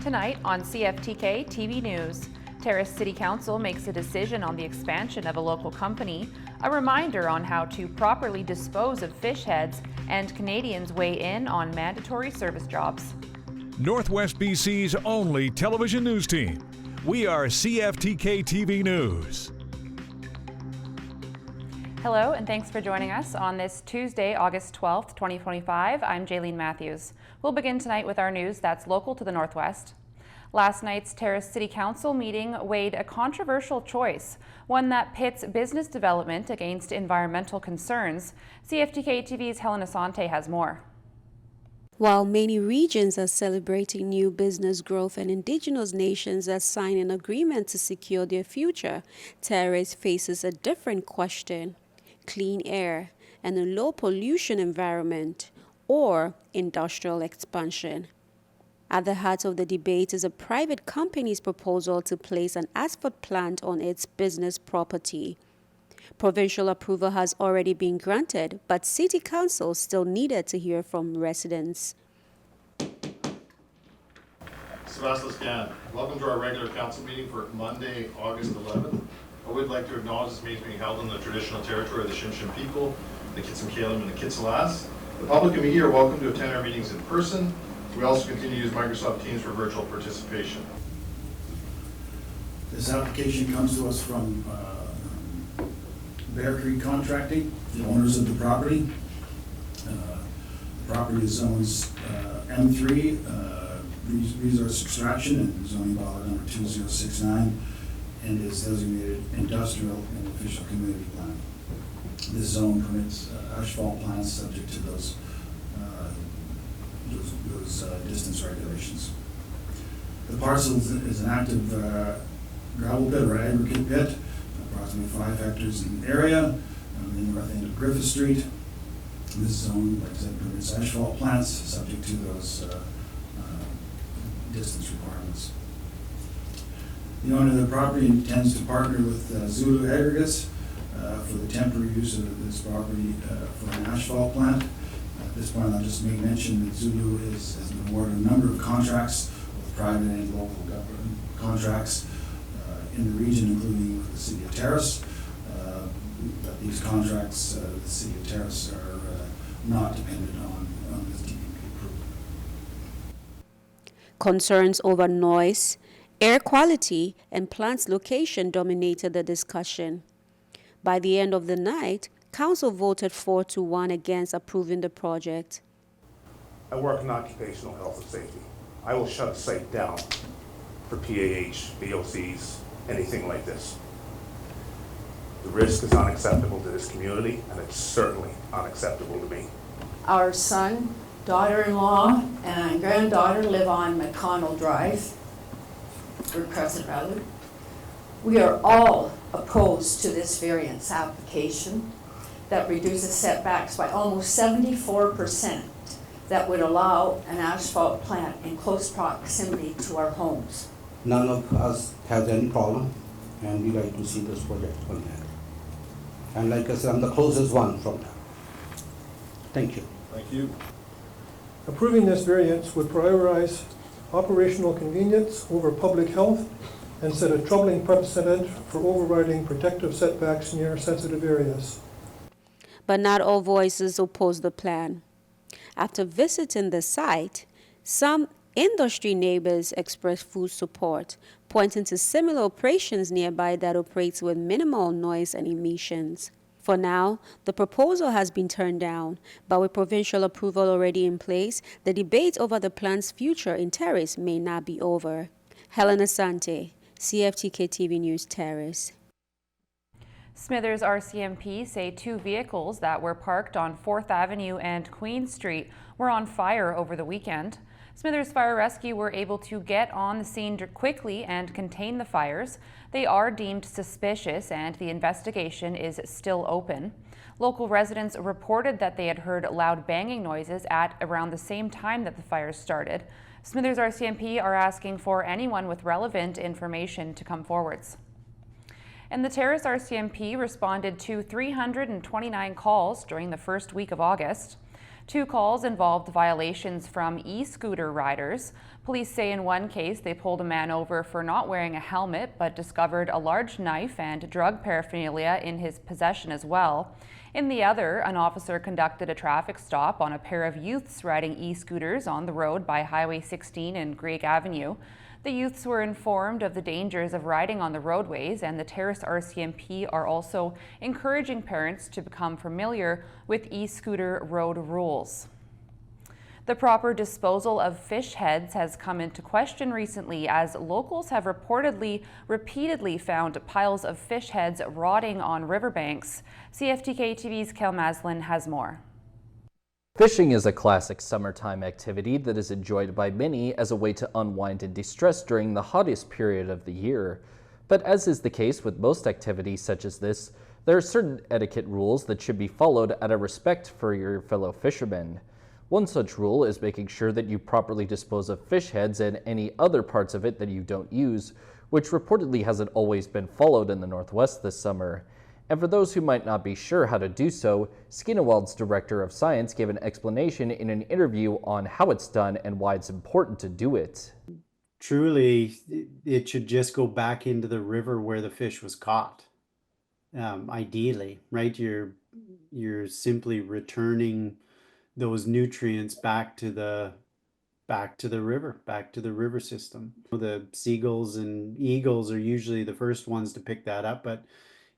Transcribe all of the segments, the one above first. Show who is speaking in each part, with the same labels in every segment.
Speaker 1: Tonight on CFTK-TV News, Terrace City Council makes a decision on the expansion of a local company, a reminder on how to properly dispose of fish heads, and Canadians weigh in on mandatory service jobs.
Speaker 2: Northwest BC's only television news team. We are CFTK-TV News.
Speaker 1: Hello, and thanks for joining us on this Tuesday, August 12th, 2025. I'm Jaylene Matthews. We'll begin tonight with our news that's local to the Northwest. Last night's Terrace City Council meeting weighed a controversial choice, one that pits business development against environmental concerns. CFTK-TV's Helen Asante has more.
Speaker 3: While many regions are celebrating new business growth and Indigenous nations are signing agreements to secure their future, Terrace faces a different question: clean air and a low pollution environment, or industrial expansion. At the heart of the debate is a private company's proposal to place an asphalt plant on its business property. Provincial approval has already been granted, but City Council still needed to hear from residents.
Speaker 4: Sebastian, welcome to our regular council meeting for Monday, August 11th. I would like to acknowledge this meeting is being held in the traditional territory of the Tsimshian people, the Kitsimkalim and the Kitsilas. The public and media are welcome to attend our meetings in person. We also continue to use Microsoft Teams for virtual participation.
Speaker 5: This application comes to us from Bear Creek Contracting, the owners of the property. The property is zones M3, resource extraction, and zoning bylaw number 2069, and is designated industrial in the official community plan. This zone permits asphalt plants subject to those distance regulations. The parcel is an active gravel pit or aggregate pit, approximately 5 hectares in area, on the north end of Griffith Street. This zone, like I said, permits asphalt plants subject to those distance requirements. The owner of the property intends to partner with Zulu Aggregates for the temporary use of this property for an asphalt plant. At this point, I'll just make mention that Zulu has been awarded a number of contracts, both private and local government contracts in the region, including with the City of Terrace. But these contracts, the City of Terrace, are not dependent on this DPP approval.
Speaker 3: Concerns over noise, air quality, and plants' location dominated the discussion. By the end of the night, Council voted 4-1 against approving the project.
Speaker 6: I work in occupational health and safety. I will shut a site down for PAH, VOCs, anything like this. The risk is unacceptable to this community, and it's certainly unacceptable to me.
Speaker 7: Our son, daughter-in-law, and granddaughter live on McConnell Drive, or Crescent rather. We are all opposed to this variance application that reduces setbacks by almost 74%, that would allow an asphalt plant in close proximity to our homes.
Speaker 8: None of us has any problem, and we like to see this project on that. And like I said, I'm the closest one from that. Thank you.
Speaker 4: Thank you.
Speaker 9: Approving this variance would prioritize operational convenience over public health and set a troubling precedent for overriding protective setbacks near sensitive areas.
Speaker 3: But not all voices oppose the plan. After visiting the site, some industry neighbors expressed full support, pointing to similar operations nearby that operates with minimal noise and emissions. For now, the proposal has been turned down, but with provincial approval already in place, the debate over the plan's future in Terrace may not be over. Helen Asante, CFTK-TV News, Terrace.
Speaker 1: Smithers RCMP say 2 vehicles that were parked on 4th Avenue and Queen Street were on fire over the weekend. Smithers Fire Rescue were able to get on the scene quickly and contain the fires. They are deemed suspicious and the investigation is still open. Local residents reported that they had heard loud banging noises at around the same time that the fires started. Smithers RCMP are asking for anyone with relevant information to come forwards. And the Terrace RCMP responded to 329 calls during the first week of August. 2 calls involved violations from e-scooter riders. Police say in one case they pulled a man over for not wearing a helmet but discovered a large knife and drug paraphernalia in his possession as well. In the other, an officer conducted a traffic stop on a pair of youths riding e-scooters on the road by Highway 16 and Greig Avenue. The youths were informed of the dangers of riding on the roadways, and the Terrace RCMP are also encouraging parents to become familiar with e-scooter road rules. The proper disposal of fish heads has come into question recently as locals have repeatedly found piles of fish heads rotting on riverbanks. CFTK-TV's Kel Maslin has more.
Speaker 10: Fishing is a classic summertime activity that is enjoyed by many as a way to unwind and de-stress during the hottest period of the year. But as is the case with most activities such as this, there are certain etiquette rules that should be followed out of respect for your fellow fishermen. One such rule is making sure that you properly dispose of fish heads and any other parts of it that you don't use, which reportedly hasn't always been followed in the Northwest this summer. And for those who might not be sure how to do so, Skinewald's Director of Science gave an explanation in an interview on how it's done and why it's important to do it.
Speaker 11: Truly, it should just go back into the river where the fish was caught. Ideally, right? You're simply returning those nutrients back to the river system. The seagulls and eagles are usually the first ones to pick that up, but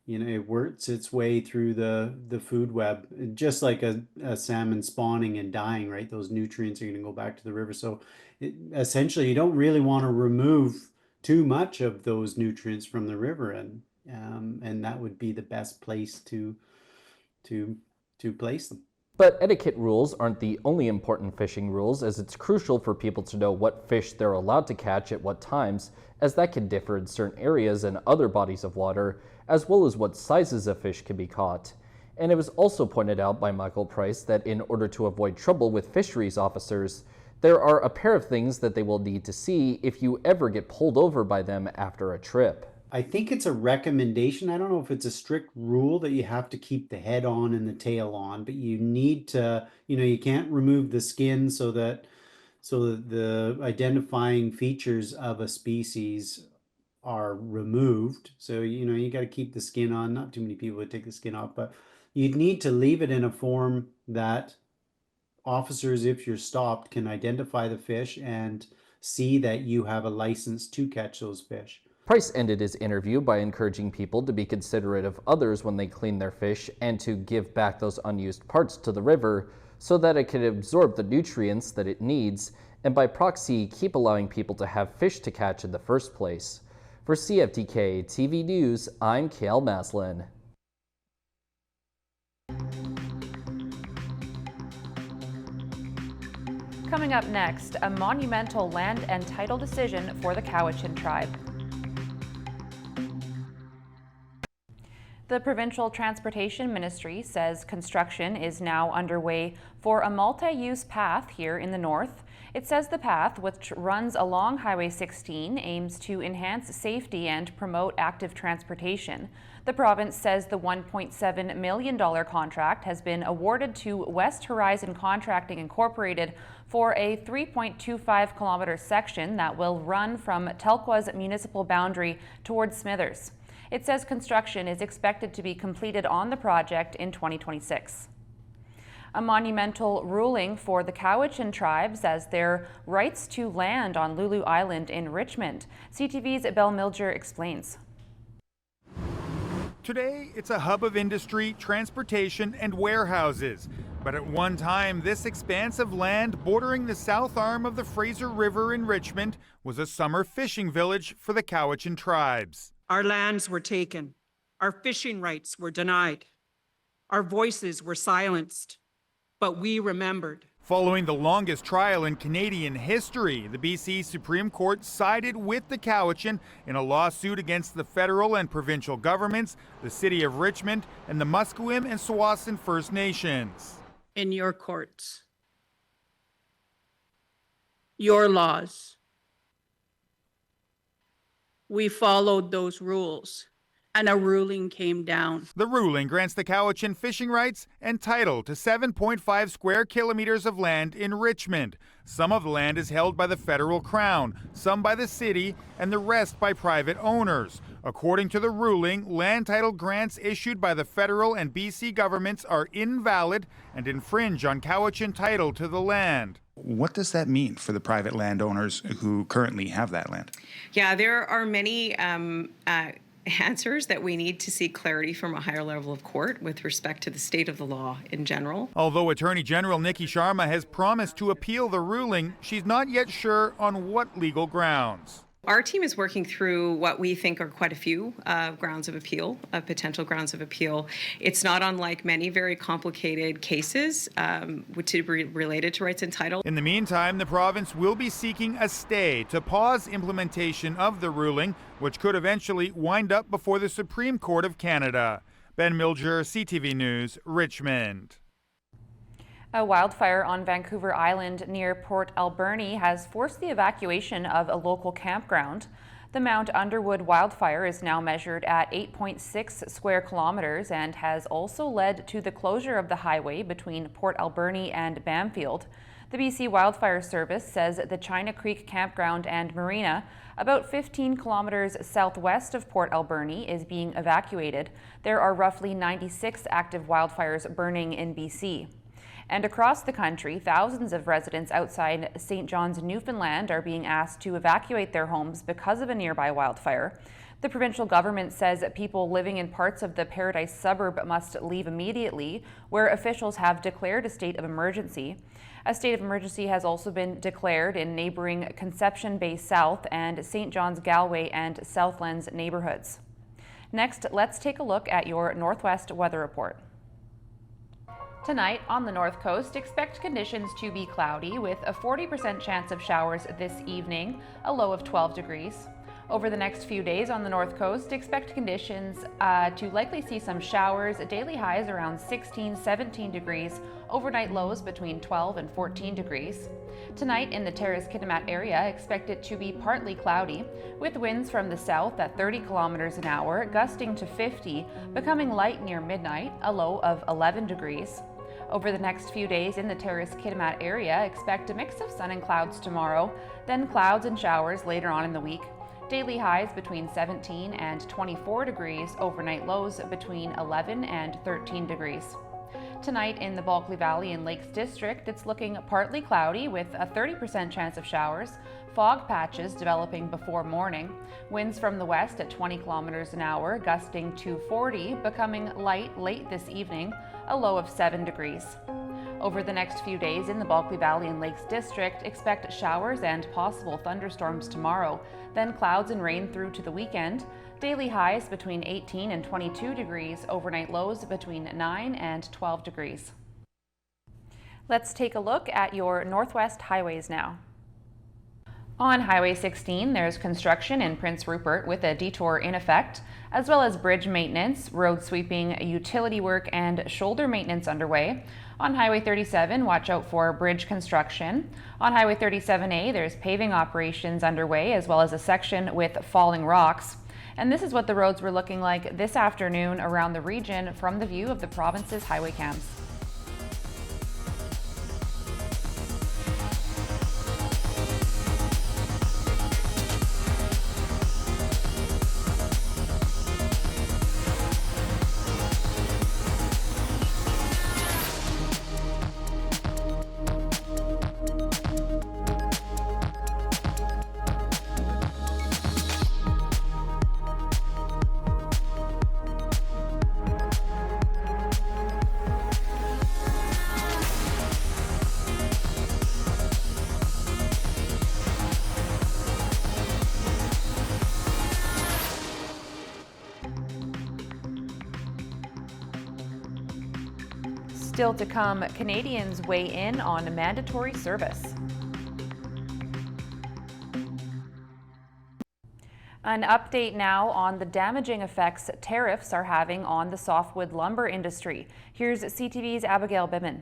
Speaker 11: it works its way through the food web, just like a salmon spawning and dying, right? Those nutrients are going to go back to the river. So essentially, you don't really want to remove too much of those nutrients from the river, and that would be the best place to place them.
Speaker 10: But etiquette rules aren't the only important fishing rules, as it's crucial for people to know what fish they're allowed to catch at what times, as that can differ in certain areas and other bodies of water, as well as what sizes of fish can be caught. And it was also pointed out by Michael Price that in order to avoid trouble with fisheries officers, there are a pair of things that they will need to see if you ever get pulled over by them after a trip.
Speaker 11: I think it's a recommendation. I don't know if it's a strict rule that you have to keep the head on and the tail on, but you need to, you can't remove the skin so that the identifying features of a species are removed. So, you got to keep the skin on. Not too many people would take the skin off, but you'd need to leave it in a form that officers, if you're stopped, can identify the fish and see that you have a license to catch those fish.
Speaker 10: Price ended his interview by encouraging people to be considerate of others when they clean their fish and to give back those unused parts to the river so that it can absorb the nutrients that it needs, and by proxy, keep allowing people to have fish to catch in the first place. For CFTK-TV News, I'm Kel Maslin.
Speaker 1: Coming up next, a monumental land and title decision for the Cowichan tribe. The Provincial Transportation Ministry says construction is now underway for a multi-use path here in the north. It says the path, which runs along Highway 16, aims to enhance safety and promote active transportation. The province says the $1.7 million contract has been awarded to West Horizon Contracting Incorporated for a 3.25 kilometer section that will run from Telqua's municipal boundary towards Smithers. It says construction is expected to be completed on the project in 2026. A monumental ruling for the Cowichan tribes as their rights to land on Lulu Island in Richmond. CTV's Belle Milger explains.
Speaker 12: Today, it's a hub of industry, transportation, and warehouses. But at one time, this expanse of land bordering the south arm of the Fraser River in Richmond was a summer fishing village for the Cowichan tribes.
Speaker 13: Our lands were taken. Our fishing rights were denied. Our voices were silenced. But we remembered.
Speaker 12: Following the longest trial in Canadian history, the BC Supreme Court sided with the Cowichan in a lawsuit against the federal and provincial governments, the City of Richmond, and the Musqueam and Tsawwassen First Nations.
Speaker 13: In your courts, your laws, we followed those rules and a ruling came down.
Speaker 12: The ruling grants the Cowichan fishing rights and title to 7.5 square kilometers of land in Richmond. Some of the land is held by the federal crown, some by the city, and the rest by private owners. According to the ruling, land title grants issued by the federal and BC governments are invalid and infringe on Cowichan title to the land.
Speaker 14: What does that mean for the private landowners who currently have that land?
Speaker 15: Yeah, there are many answers that we need to seek clarity from a higher level of court with respect to the state of the law in general.
Speaker 12: Although Attorney General Nikki Sharma has promised to appeal the ruling, she's not yet sure on what legal grounds.
Speaker 15: Our team is working through what we think are quite a few grounds of appeal, potential grounds of appeal. It's not unlike many very complicated cases which are related to rights and title.
Speaker 12: In the meantime, the province will be seeking a stay to pause implementation of the ruling, which could eventually wind up before the Supreme Court of Canada. Ben Milger, CTV News, Richmond.
Speaker 1: A wildfire on Vancouver Island near Port Alberni has forced the evacuation of a local campground. The Mount Underwood wildfire is now measured at 8.6 square kilometers and has also led to the closure of the highway between Port Alberni and Bamfield. The BC Wildfire Service says the China Creek Campground and Marina, about 15 kilometers southwest of Port Alberni, is being evacuated. There are roughly 96 active wildfires burning in BC. And across the country, thousands of residents outside St. John's, Newfoundland are being asked to evacuate their homes because of a nearby wildfire. The provincial government says people living in parts of the Paradise suburb must leave immediately, where officials have declared a state of emergency. A state of emergency has also been declared in neighboring Conception Bay South and St. John's Galway and Southlands neighborhoods. Next, let's take a look at your Northwest weather report. Tonight on the North Coast, expect conditions to be cloudy with a 40% chance of showers this evening, a low of 12 degrees. Over the next few days on the North Coast, expect conditions to likely see some showers, daily highs around 16-17 degrees, overnight lows between 12 and 14 degrees. Tonight in the Terrace-Kitimat area, expect it to be partly cloudy, with winds from the south at 30 kilometers an hour, gusting to 50, becoming light near midnight, a low of 11 degrees. Over the next few days in the Terrace-Kitimat area, expect a mix of sun and clouds tomorrow, then clouds and showers later on in the week. Daily highs between 17 and 24 degrees, overnight lows between 11 and 13 degrees. Tonight in the Bulkley Valley and Lakes District, it's looking partly cloudy with a 30% chance of showers, fog patches developing before morning, winds from the west at 20 kilometers an hour, gusting to 40, becoming light late this evening, a low of 7 degrees. Over the next few days in the Bulkley Valley and Lakes District, expect showers and possible thunderstorms tomorrow, then clouds and rain through to the weekend. Daily highs between 18 and 22 degrees, overnight lows between 9 and 12 degrees. Let's take a look at your Northwest highways now. On Highway 16, there's construction in Prince Rupert with a detour in effect, as well as bridge maintenance, road sweeping, utility work, and shoulder maintenance underway. On Highway 37, watch out for bridge construction. On Highway 37A, there's paving operations underway, as well as a section with falling rocks. And this is what the roads were looking like this afternoon around the region from the view of the province's highway cams. Still to come, Canadians weigh in on mandatory service. An update now on the damaging effects tariffs are having on the softwood lumber industry. Here's CTV's Abigail Biman.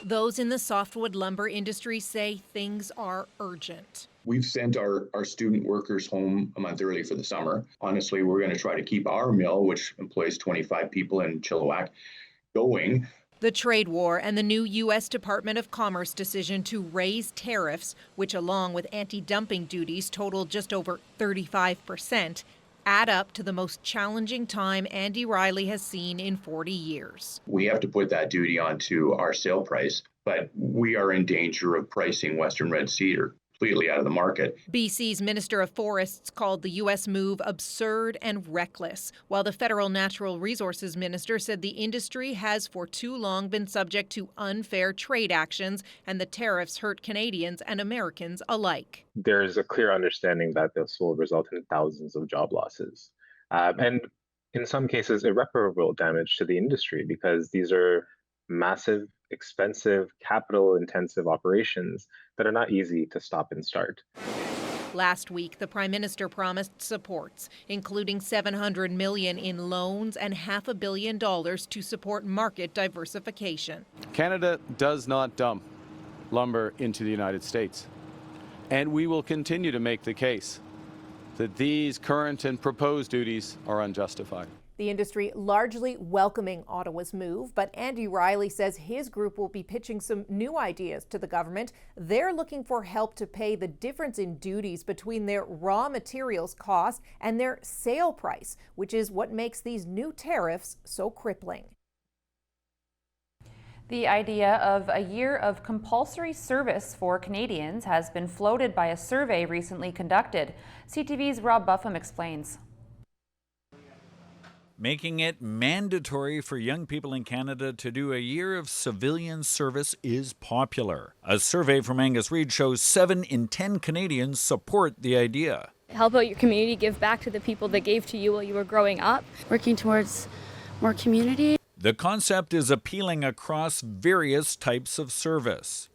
Speaker 16: Those in the softwood lumber industry say things are urgent. We've sent our student workers home a month early for the summer. Honestly, we're going to try to keep our mill, which employs 25 people in Chilliwack, going.
Speaker 17: The trade war and the new U.S. Department of Commerce decision to raise tariffs, which along with anti-dumping duties total just over 35%, add up to the most challenging time Andy Riley has seen in 40 years.
Speaker 16: We have to put that duty onto our sale price, but we are in danger of pricing Western red cedar completely out of the market.
Speaker 17: BC's Minister of Forests called the U.S. move absurd and reckless, while the federal Natural Resources Minister said the industry has for too long been subject to unfair trade actions and the tariffs hurt Canadians and Americans alike.
Speaker 18: There is a clear understanding that this will result in thousands of job losses, and in some cases irreparable damage to the industry, because these are massive, expensive, capital-intensive operations that are not easy to stop and start.
Speaker 17: Last week, the Prime Minister promised supports, including $700 million in loans and $500 million to support market diversification.
Speaker 19: Canada does not dump lumber into the United States, and we will continue to make the case that these current and proposed duties are unjustified.
Speaker 17: The industry largely welcoming Ottawa's move, but Andy Riley says his group will be pitching some new ideas to the government. They're looking for help to pay the difference in duties between their raw materials cost and their sale price, which is what makes these new tariffs so crippling.
Speaker 1: The idea of a year of compulsory service for Canadians has been floated by a survey recently conducted. CTV's Rob Buffum explains.
Speaker 20: Making it mandatory for young people in Canada to do a year of civilian service is popular. A survey from Angus Reid shows 7 in 10 Canadians support the idea.
Speaker 21: Help out your community, give back to the people that gave to you while you were growing up. Working towards more community.
Speaker 20: The concept is appealing across various types of service.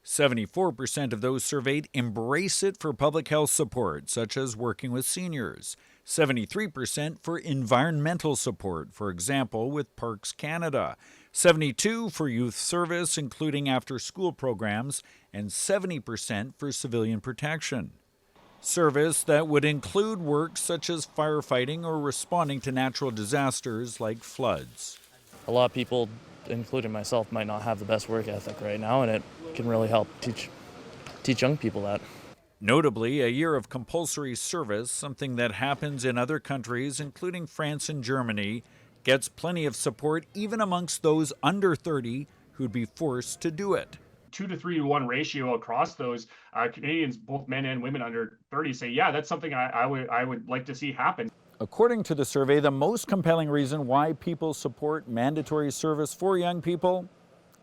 Speaker 20: 74% of those surveyed embrace it for public health support, such as working with seniors. 73% for environmental support, for example, with Parks Canada. 72% for youth service, including after-school programs, and 70% for civilian protection. Service that would include work such as firefighting or responding to natural disasters like floods.
Speaker 22: A lot of people, including myself, might not have the best work ethic right now, and it can really help teach young people that.
Speaker 20: Notably, a year of compulsory service, something that happens in other countries, including France and Germany, gets plenty of support even amongst those under 30 who'd be forced to do it.
Speaker 23: 2 to 3 to 1 ratio across those Canadians, both men and women under 30, say, yeah, that's something I would like to see happen.
Speaker 20: According to the survey, the most compelling reason why people support mandatory service for young people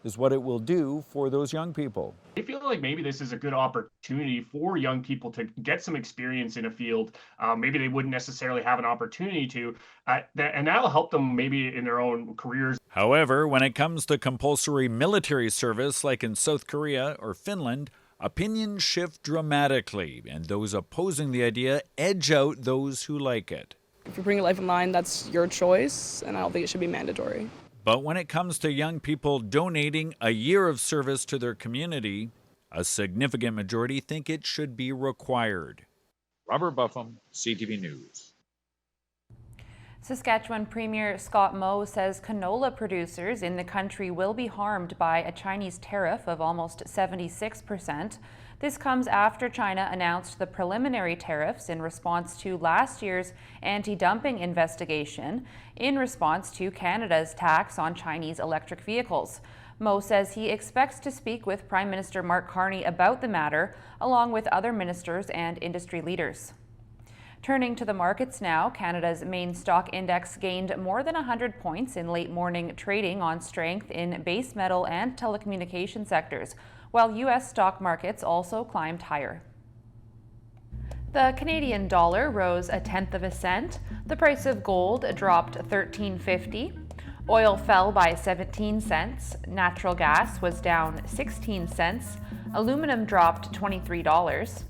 Speaker 20: is what it will do for those young people.
Speaker 23: I feel like maybe this is a good opportunity for young people to get some experience in a field. Maybe they wouldn't necessarily have an opportunity to, and that'll help them maybe in their own careers.
Speaker 20: However, when it comes to compulsory military service like in South Korea or Finland, opinions shift dramatically, and those opposing the idea edge out those who like it.
Speaker 24: If you're putting your life in line, that's your choice, and I don't think it should be mandatory.
Speaker 20: But when it comes to young people donating a year of service to their community, a significant majority think it should be required.
Speaker 25: Robert Buffum, CTV News.
Speaker 1: Saskatchewan Premier Scott Moe says canola producers in the country will be harmed by a Chinese tariff of almost 76%. This comes after China announced the preliminary tariffs in response to last year's anti-dumping investigation in response to Canada's tax on Chinese electric vehicles. Moe says he expects to speak with Prime Minister Mark Carney about the matter, along with other ministers and industry leaders. Turning to the markets now, Canada's main stock index gained more than 100 points in late morning trading on strength in base metal and telecommunication sectors, while U.S. stock markets also climbed higher. The Canadian dollar rose 1/10 cent. The price of gold dropped $13.50. Oil fell by 17 cents. Natural gas was down 16 cents. Aluminum dropped $23.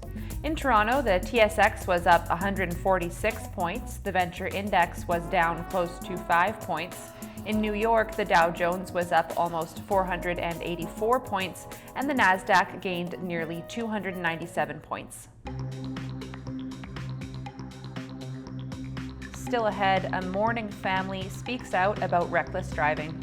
Speaker 1: In Toronto, the TSX was up 146 points. The Venture Index was down close to 5 points. In New York, the Dow Jones was up almost 484 points, and the Nasdaq gained nearly 297 points. Still ahead, a mourning family speaks out about reckless driving.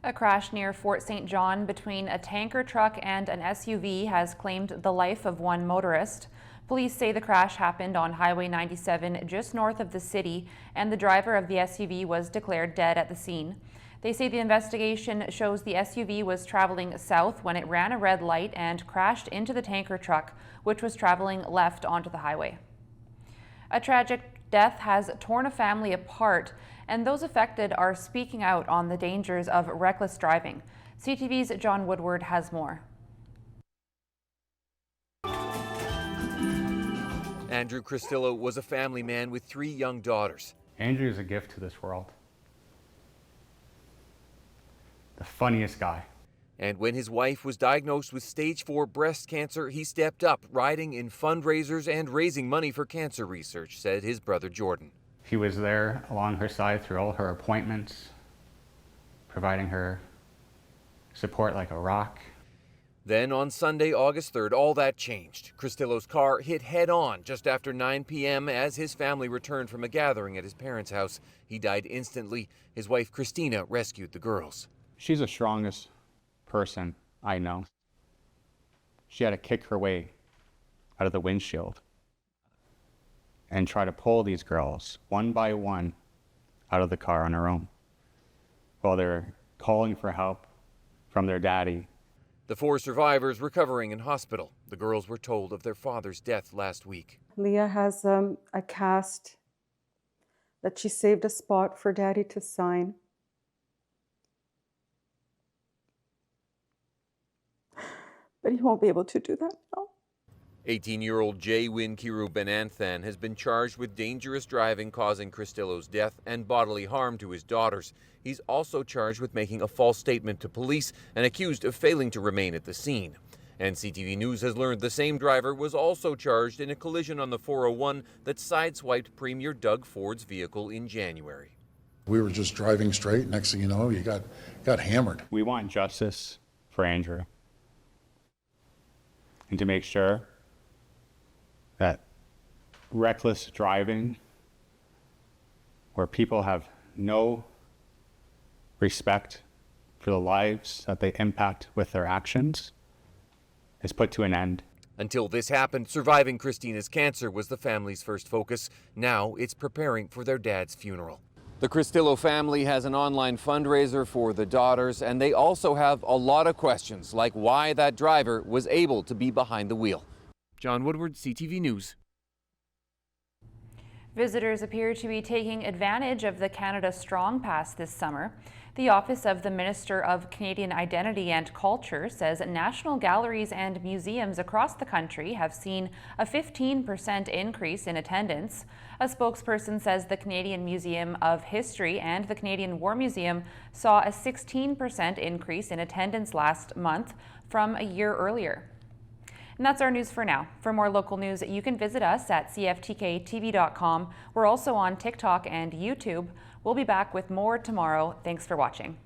Speaker 1: A crash near Fort St. John between a tanker truck and an SUV has claimed the life of one motorist. Police say the crash happened on Highway 97 just north of the city, and the driver of the SUV was declared dead at the scene. They say the investigation shows the SUV was traveling south when it ran a red light and crashed into the tanker truck, which was traveling left onto the highway. A tragic death has torn a family apart, and those affected are speaking out on the dangers of reckless driving. CTV's John Woodward has more.
Speaker 2: Andrew Cristillo was a family man with 3 young daughters.
Speaker 5: Andrew is a gift to this world. The funniest guy.
Speaker 2: And when his wife was diagnosed with stage 4 breast cancer, he stepped up, riding in fundraisers and raising money for cancer research, said his brother Jordan.
Speaker 5: He was there along her side through all her appointments, providing her support like a rock.
Speaker 2: Then on Sunday, August 3rd, all that changed. Cristillo's car hit head-on just after 9 p.m. as his family returned from a gathering at his parents' house. He died instantly. His wife, Christina, rescued the girls.
Speaker 5: She's the strongest person I know. She had to kick her way out of the windshield and try to pull these girls one by one out of the car on her own while they're calling for help from their daddy.
Speaker 2: The 4 survivors recovering in hospital. The girls were told of their father's death last week.
Speaker 6: Leah has a cast that she saved a spot for Daddy to sign. But he won't be able to do that now.
Speaker 2: 18-year-old Jaylene Benanthan has been charged with dangerous driving causing Cristillo's death and bodily harm to his daughters. He's also charged with making a false statement to police and accused of failing to remain at the scene. NCTV News has learned the same driver was also charged in a collision on the 401 that sideswiped Premier Doug Ford's vehicle in January.
Speaker 7: We were just driving straight. Next thing you know, you got hammered.
Speaker 5: We want justice for Andrew, and to make sure that reckless driving, where people have no respect for the lives that they impact with their actions, is put to an end.
Speaker 2: Until this happened, surviving Christina's cancer was the family's first focus. Now it's preparing for their dad's funeral. The Cristillo family has an online fundraiser for the daughters, and they also have a lot of questions, like why that driver was able to be behind the wheel. John Woodward, CTV News.
Speaker 1: Visitors appear to be taking advantage of the Canada Strong Pass this summer. The Office of the Minister of Canadian Identity and Culture says national galleries and museums across the country have seen a 15% increase in attendance. A spokesperson says the Canadian Museum of History and the Canadian War Museum saw a 16% increase in attendance last month from a year earlier. And that's our news for now. For more local news, you can visit us at CFTK-TV.com. We're also on TikTok and YouTube. We'll be back with more tomorrow. Thanks for watching.